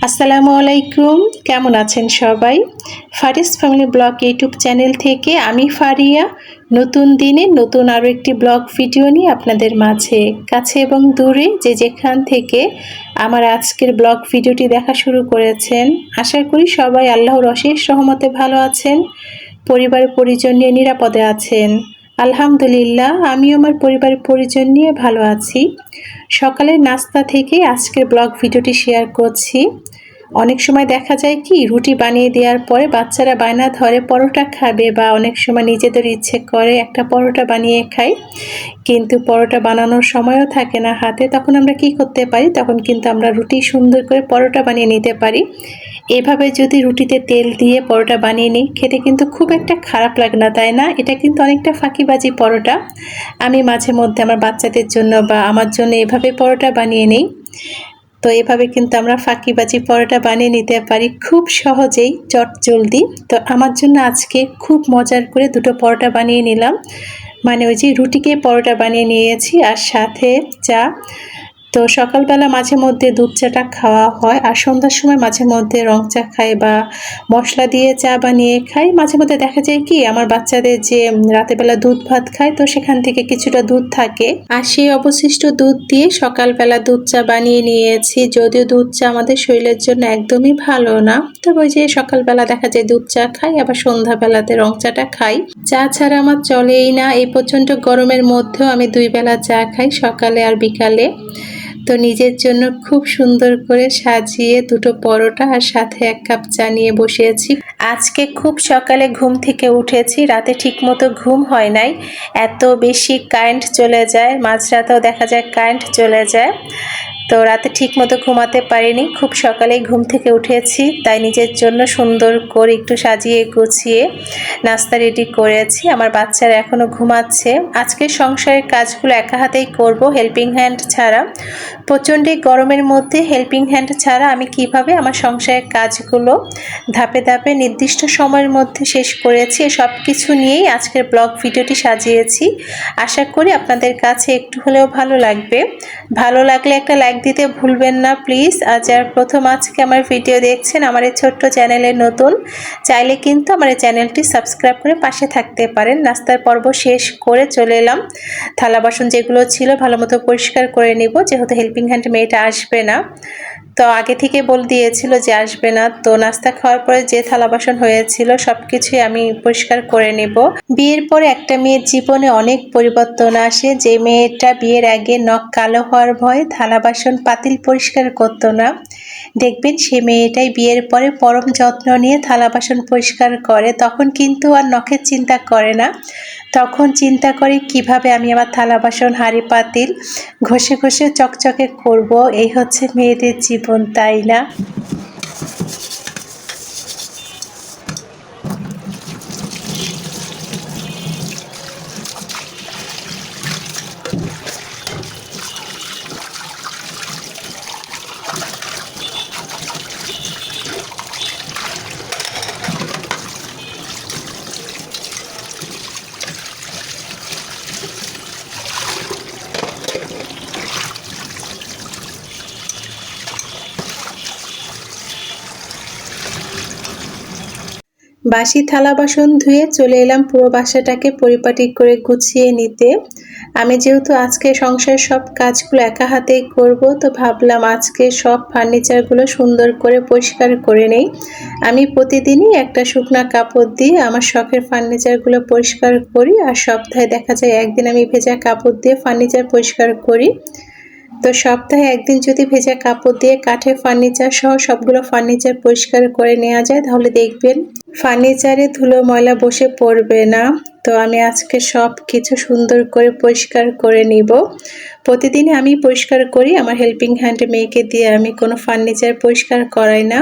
আসসালামু আলাইকুম, কেমন আছেন সবাই? Faris family blog YouTube channel থেকে আমি ফারিয়া নতুন দিনে নতুন আরও একটি ব্লগ ভিডিও নিয়ে আপনাদের মাঝে কাছে এবং দূরে যে যেখান থেকে আমার আজকের ব্লগ ভিডিওটি দেখা শুরু করেছেন, আশা করি সবাই আল্লাহর অশেষ রহমতে ভালো আছেন, পরিবার পরিজন নিয়ে নিরাপদে আছেন। আলহামদুলিল্লাহ, আমিও আমার পরিবারের পরিজন নিয়ে ভালো আছি। সকালের নাস্তা থেকে আজকের ব্লগ ভিডিওটি শেয়ার করছি। অনেক সময় দেখা যায় কি, রুটি বানিয়ে দেওয়ার পরে বাচ্চারা বায়না ধরে পরোটা খাবে, বা অনেক সময় নিজেদের ইচ্ছে করে একটা পরোটা বানিয়ে খাই, কিন্তু পরোটা বানানোর সময়ও থাকে না হাতে। তখন আমরা কি করতে পারি, তখন কিন্তু আমরা রুটি সুন্দর করে পরোটা বানিয়ে নিতে পারি। এভাবে যদি রুটিতে তেল দিয়ে পরোটা বানিয়ে নিই, খেতে কিন্তু খুব একটা খারাপ লাগে না, তাই না? এটা কিন্তু অনেকটা ফাঁকিবাজি পরোটা। আমি মাঝে মধ্যে আমার বাচ্চাদের জন্য বা আমার জন্য এভাবে পরোটা বানিয়ে নিই। তো এভাবে কিন্তু আমরা ফাঁকিবাজি পরোটা বানিয়ে নিতে পারি খুব সহজেই, চটজলদি। তো আমার জন্য আজকে খুব মজার করে দুটো পরোটা বানিয়ে নিলাম, মানে ওই যে রুটিকে পরোটা বানিয়ে নিয়েছি আর সাথে চা। তো সকালবেলা মাঝে মধ্যে দুধ চাটা খাওয়া হয়, আর সন্ধ্যার সময় মাঝে মধ্যে রং চা খাই বা মশলা দিয়ে চা বানিয়ে খাই। মাঝে মধ্যে দেখা যায় কি, আমার বাচ্চাদের যে রাতেবেলা দুধ ভাত খায়, তো সেখান থেকে কিছুটা দুধ থাকে, আর সেই অবশিষ্ট দুধ দিয়ে সকালবেলা দুধ চা বানিয়ে নিয়েছি। যদিও দুধ চা আমাদের শরীরের জন্য একদমই ভালো না, তবে ওই যে সকালবেলা দেখা যায় দুধ চা খাই, আবার সন্ধ্যাবেলাতে রং চাটা খাই। চা ছাড়া আমার চলেই না। এই প্রচণ্ড গরমের মধ্যেও আমি 2 বেলা চা খাই, সকালে আর বিকালে। তো নিজের জন্য খুব সুন্দর করে সাজিয়ে দুটো পরোটা আর সাথে 1 কাপ চা নিয়ে বসিয়েছি। আজকে খুব সকালে ঘুম থেকে উঠেছি, রাতে ঠিকমতো ঘুম হয় নাই, এত বেশি কারেন্ট চলে যায়, মাঝরাতেও দেখা যায় কারেন্ট চলে যায়। তো রাতে ঠিকমতো ঘুমাতে পারিনি, খুব সকালেই ঘুম থেকে উঠেছি, তাই নিজের জন্য সুন্দর করে একটু সাজিয়ে গুছিয়ে নাস্তা রেডি করেছি। আমার বাচ্চারা এখনও ঘুমাচ্ছে। আজকে সংসারের কাজগুলো একা হাতেই করব, হেল্পিং হ্যান্ড ছাড়া। প্রচণ্ড গরমের মধ্যে হেল্পিং হ্যান্ড ছাড়া আমি কিভাবে আমার সংসারের কাজগুলো ধাপে ধাপে নির্দিষ্ট সময়ের মধ্যে শেষ করেছি, সব কিছু নিয়েই আজকের ব্লগ ভিডিওটি সাজিয়েছি। আশা করি আপনাদের কাছে একটু হলেও ভালো লাগবে। ভালো লাগলে একটা লাইক দিতে ভুলবেন না প্লিজ। আর যারা প্রথম আজকে আমার ভিডিও দেখছেন, আমার এই ছোট্ট চ্যানেলে নতুন, চাইলে কিন্তু আমার এই চ্যানেলটি সাবস্ক্রাইব করে পাশে থাকতে পারেন। নাস্তার পর্ব শেষ করে চলে এলাম, থালা বাসন যেগুলো ছিল ভালো মতো পরিষ্কার করে নিব, যেহেতু হেল্পিং হ্যান্ড মেয়েটা আসবে না, তো আগে থেকে বলে দিয়েছিল যে আসবে না। তো নাস্তা খাওয়ার পরে যে থালা বাসন হয়েছিল সব কিছুই আমি পরিষ্কার করে নেব। বিয়ের পরে একটা মেয়ের জীবনে অনেক পরিবর্তন আসে। যে মেয়েটা বিয়ের আগে নখ কালো হওয়ার ভয়ে থালা বাসন পাতিল পরিষ্কার করতো না, দেখবেন সে মেয়েটাই বিয়ের পরে পরম যত্ন নিয়ে থালা বাসন পরিষ্কার করে। তখন কিন্তু আর নখের চিন্তা করে না, তখন চিন্তা করে কিভাবে আমি আমার থালা বাসন হাঁড়ি পাতিল ঘষে ঘষে চকচকে করব। এই হচ্ছে মেয়েদের জীবন, তাই না? বাসি থালা বাসন ধুয়ে চলে এলাম পুরো বাসাটাকে পরিপাটি করে গুছিয়ে নিতে। আমি যেহেতু আজকে সংসারের সব কাজগুলো একা হাতেই করব, তো ভাবলাম আজকে সব ফার্নিচারগুলো সুন্দর করে পরিষ্কার করে নেই। আমি প্রতিদিনই একটা শুকনা কাপড় দিয়ে আমার শখের ফার্নিচারগুলো পরিষ্কার করি, আর সপ্তাহে দেখা যায় একদিন আমি ভেজা কাপড় দিয়ে ফার্নিচার পরিষ্কার করি। তো সপ্তাহে একদিন যদি ভেজা কাপড় দিয়ে কাঠের ফার্নিচার সহ সবগুলো ফার্নিচার পরিষ্কার করে নেওয়া যায়, তাহলে দেখবেন ফার্নিচারে ধুলো ময়লা বসে পড়বে না। তো আমি আজকে সব কিছু সুন্দর করে পরিষ্কার করে নিব। প্রতিদিনই আমি পরিষ্কার করি, আমার হেল্পিং হ্যান্ড মেয়েকে দিয়ে আমি কোনো ফার্নিচার পরিষ্কার করাই না।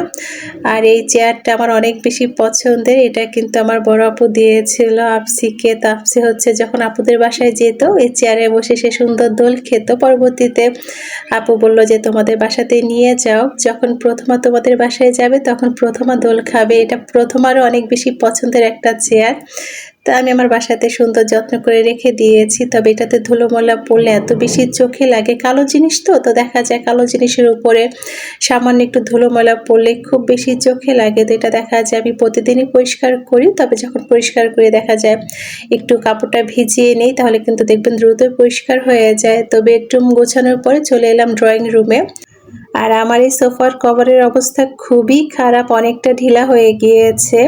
আর এই চেয়ারটা আমার অনেক বেশি পছন্দের, এটা কিন্তু আমার বড় আপু দিয়েছিল আপসিকে। তাপসি হচ্ছে যখন আপুদের বাসায় যেত, এই চেয়ারে বসে সে সুন্দর দোল খেত। পরবর্তীতে আপু বলল যে তোমাদের বাসাতে নিয়ে যাও, যখন প্রথমা তোমাদের বাসায় যাবে তখন প্রথমা দোল খাবে। এটা প্রথমার সবারও অনেক বেশি পছন্দের একটা চেয়ার। তো আমি আমার বাসাতে সুন্দর যত্ন করে রেখে দিয়েছি। তবে এটাতে ধুলোময়লা পড়লে এত বেশি চোখে লাগে, কালো জিনিস তো দেখা যায় কালো জিনিসের উপরে সামান্য একটু ধুলোময়লা পড়লে খুব বেশি চোখে লাগে। তো এটা দেখা যায় আমি প্রতিদিনই পরিষ্কার করি। তবে যখন পরিষ্কার করে দেখা যায় একটু কাপড়টা ভিজিয়ে নেই, তাহলে কিন্তু দেখবেন দ্রুতই পরিষ্কার হয়ে যায়। তো বেডরুম গোছানোর পরে চলে এলাম ড্রয়িং রুমে। আর আমার এই সোফার কভারের অবস্থা খুবই খারাপ, অনেকটা ঢিলা হয়ে গিয়েছে।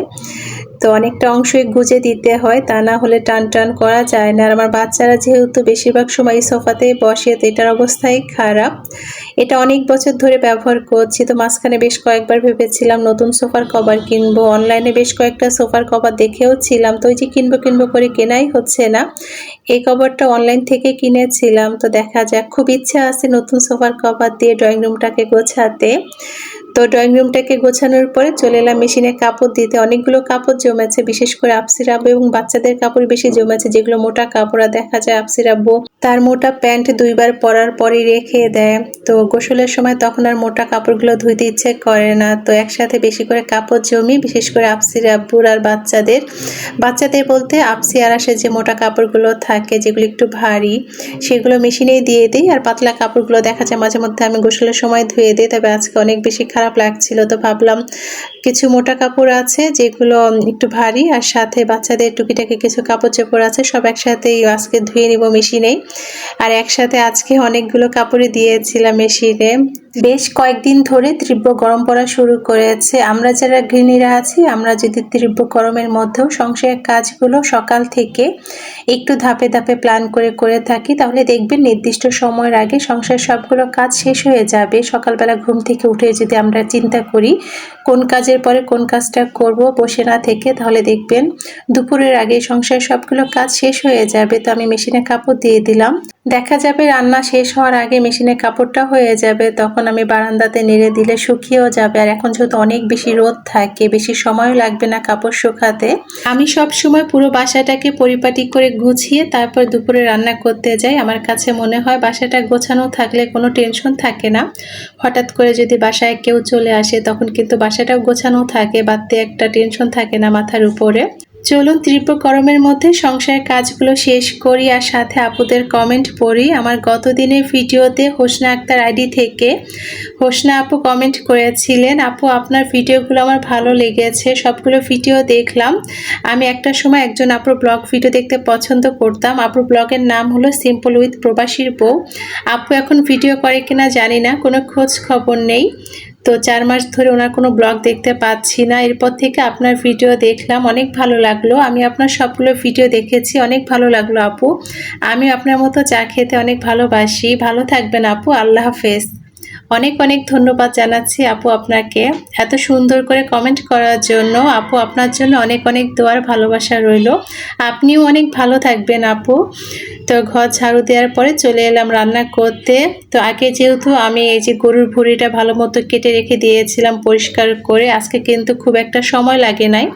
তো অনেকটা অংশই গুজে দিতে হয়, তা না হলে টান টান করা যায় না। আর আমার বাচ্চারা যেহেতু বেশিরভাগ সময় এই সোফাতেই বসে, তো এটার অবস্থাই খারাপ। এটা অনেক বছর ধরে ব্যবহার করছি। তো মাঝখানে বেশ কয়েকবার ভেবেছিলাম নতুন সোফার কভার কিনবো, অনলাইনে বেশ কয়েকটা সোফার কভার দেখেও ছিলাম। তো ওই যে কিনবো করে কেনাই হচ্ছে না। এই কভারটা অনলাইন থেকে কিনেছিলাম। তো দেখা যাক, খুব ইচ্ছা আছে নতুন সোফার কভার দিয়ে ড্রয়িং রুমটাকে গোছাতে। তো ড্রয়িং রুমটাকে গোছানোর পরে চলে এলাম মেশিনে কাপড় দিতে। অনেকগুলো কাপড় জমেছে, বিশেষ করে আফসির আব্বু এবং বাচ্চাদের কাপড় বেশি জমেছে, যেগুলো মোটা কাপড়। আর দেখা যায় আফসির আব্বু তার মোটা প্যান্ট 2 বার পরার পরই রেখে দেয়। তো গোসলের সময় তখন আর মোটা কাপড়গুলো ধুইতে ইচ্ছে করে না। তো একসাথে বেশি করে কাপড় জমি, বিশেষ করে আফসির আব্বুর আর বাচ্চাদের বলতে আফসি আর আসে যে মোটা কাপড়গুলো থাকে, যেগুলো একটু ভারী, সেগুলো মেশিনেই দিয়ে দিই। আর পাতলা কাপড়গুলো দেখা যায় মাঝে মধ্যে আমি গোসলের সময় ধুয়ে দিই। তবে আজকে অনেক বেশি খারাপ লাগছিল, তো ভাবলাম কিছু মোটা কাপড় আছে যেগুলো একটু ভারী, আর সাথে বাচ্চাদের টুকিটাকি কিছু কাপড় চোপড় আছে, সব একসাথেই আজকে ধুয়ে নিব মেশিনেই। আর একসাথে আজকে অনেকগুলো কাপড়ই দিয়েছিলাম মেশিনে। বেশ কয়েকদিন ধরে তীব্র গরম পড়া শুরু করেছে। আমরা যারা গৃহিণীরা আছি, আমরা যদি তীব্র গরমের মধ্যেও সংসারের কাজগুলো সকাল থেকে একটু ধাপে ধাপে প্ল্যান করে থাকি, তাহলে দেখবেন নির্দিষ্ট সময়ের আগে সংসারের সবগুলো কাজ শেষ হয়ে যাবে। সকালবেলা ঘুম থেকে উঠে যদি আমরা চিন্তা করি কোন কাজের পরে কোন কাজটা করব বসে না থেকে, তাহলে দেখবেন দুপুরের আগে সংসারের সবগুলো কাজ শেষ হয়ে যাবে। তো আমি মেশিনে কাপড় দিয়ে দিলাম, দেখা যাবে রান্না শেষ হওয়ার আগে মেশিনে কাপড়টা হয়ে যাবে। তখন আমি বারান্দাতে নেড়ে দিলে শুকিয়েও যাবে। আর এখন যেহেতু অনেক বেশি রোদ থাকে, বেশি সময়ও লাগবে না কাপড় শুকাতে। আমি সব সময় পুরো বাসাটাকে পরিপাটি করে গুছিয়ে তারপর দুপুরে রান্না করতে যাই। আমার কাছে মনে হয় বাসাটা গোছানো থাকলে কোনো টেনশন থাকে না। হঠাৎ করে যদি বাসায় কেউ চলে আসে, তখন কিন্তু বাসাটাও গোছানো থাকে, বাড়তি একটা টেনশন থাকে না মাথার উপরে। চলুন তীব্র গরমের মধ্যে সংসারের কাজগুলো শেষ করি আর সাথে আপুদের কমেন্ট পড়ি। আমার গত দিনের ভিডিওতে হোসনা আক্তার আইডি থেকে হোসনা আপু কমেন্ট করেছিলেন, আপু আপনার ভিডিওগুলো আমার ভালো লেগেছে, সবগুলো ভিডিও দেখলাম। আমি একটা সময় একজন আপুর ব্লগ ভিডিও দেখতে পছন্দ করতাম। আপুর ব্লগের নাম হলো সিম্পল উইথ প্রবাসীর বউ। আপু এখন ভিডিও করে কিনা জানি না, কোনো খোঁজ খবর নেই। তো 4 মাস ধরে ওনার কোনো ব্লগ দেখতে পাচ্ছি না। এরপর থেকে আপনার ভিডিও দেখলাম, অনেক ভালো লাগলো। আমি আপনার সবগুলো ভিডিও দেখেছি, অনেক ভালো লাগলো আপু। আমি আপনার মতো চা খেতে অনেক ভালোবাসি। ভালো থাকবেন আপু, আল্লাহ হাফেজ। অনেক অনেক ধন্যবাদ জানাচ্ছি আপু আপনাকে এত সুন্দর করে কমেন্ট করার জন্য। আপু আপনার জন্য অনেক অনেক দোয়ার ভালোবাসা রইল। আপনিও অনেক ভালো থাকবেন আপু। তো ঘর ঝাড়ু দেওয়ার পরে চলে এলাম রান্না করতে। তো আগে যেহেতু আমি এই যে গরুর ভুঁড়িটা ভালো মতো কেটে রেখে দিয়েছিলাম পরিষ্কার করে, আজকে কিন্তু খুব একটা সময় লাগে নাই।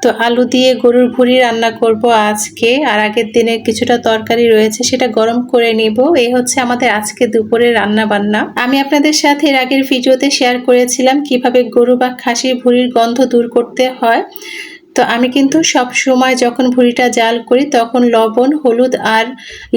তো আলু দিয়ে গরুর ভুঁড়ি রান্না করব আজকে। আর আগের দিনের কিছুটা তরকারি রয়েছে, সেটা গরম করে নিব। এই হচ্ছে আমাদের আজকে দুপুরে রান্না বান্না। আমি আপনাদের সাথে এর আগের ভিডিওতে শেয়ার করেছিলাম কিভাবে গরু বা খাসির ভুঁড়ির গন্ধ দূর করতে হয়। তো আমি কিন্তু সব সময় যখন ভুঁড়িটা জাল করি তখন লবণ, হলুদ আর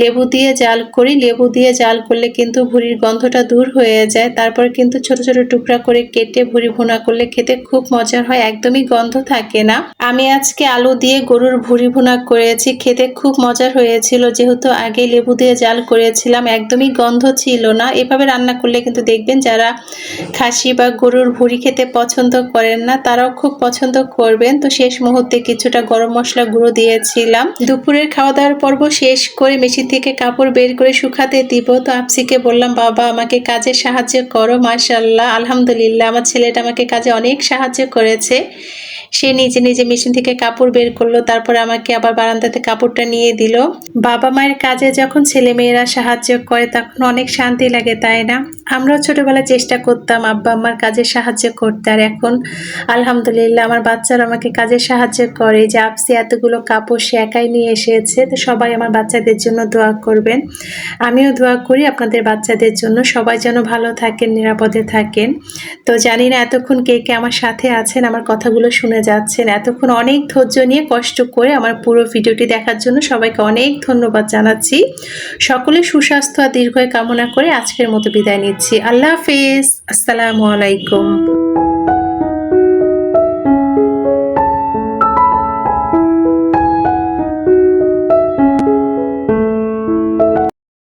লেবু দিয়ে জাল করি। লেবু দিয়ে জাল করলে কিন্তু ভুঁড়ির গন্ধটা দূর হয়ে যায়। তারপর কিন্তু ছোট ছোট টুকরা করে কেটে ভুঁড়ি ভুনা করলে খেতে খুব মজার হয়, একদমই গন্ধ থাকে না। আমি আজকে আলু দিয়ে গরুর ভুঁড়ি ভুনা করেছি, খেতে খুব মজার হয়েছিল। যেহেতু আগে লেবু দিয়ে জাল করেছিলাম, একদমই গন্ধ ছিল না। এভাবে রান্না করলে কিন্তু দেখবেন যারা খাসি বা গরুর ভুঁড়ি খেতে পছন্দ করেন না, তারাও খুব পছন্দ করবেন। তো শেষ মুহূর্তে কিছুটা গরম মশলা গুঁড়ো দিয়েছিলাম। দুপুরের খাওয়া দাওয়ার পর্ব শেষ করে মেশিন থেকে কাপড় বের করে শুকাতে দিব। তো আপসিকে বললাম, বাবা আমাকে কাজে সাহায্য করো। মাশাআল্লাহ, আলহামদুলিল্লাহ, আমার ছেলেটা আমাকে কাজে অনেক সাহায্য করেছে। সে নিজে নিজে মেশিন থেকে কাপড় বের করলো, তারপরে আমাকে আবার বারান্দাতে কাপড়টা নিয়ে দিল। বাবা মায়ের কাজে যখন ছেলে মেয়েরা সাহায্য করে তখন অনেক শান্তি লাগে, তাই না? আমরাও ছোটবেলায় চেষ্টা করতাম আব্বা আম্মার কাজে সাহায্য করতে, আর এখন আলহামদুলিল্লাহ আমার বাচ্চারা আমাকে কাজে সাহায্য সাহায্য করে যে আপসি এতগুলো কাপড় সে একাই নিয়ে এসেছে। তো সবাই আমার বাচ্চাদের জন্য দোয়া করবেন। আমিও দোয়া করি আপনাদের বাচ্চাদের জন্য, সবাই যেন ভালো থাকেন, নিরাপদে থাকেন। তো জানি না এতক্ষণ কে কে আমার সাথে আছেন, আমার কথাগুলো শুনে যাচ্ছেন, এতক্ষণ অনেক ধৈর্য নিয়ে কষ্ট করে আমার পুরো ভিডিওটি দেখার জন্য সবাইকে অনেক ধন্যবাদ জানাচ্ছি। সকলে সুস্বাস্থ্য আর দীর্ঘায়ু কামনা করে আজকের মতো বিদায় নিচ্ছি। আল্লাহ হাফেজ। আসসালামু আলাইকুম।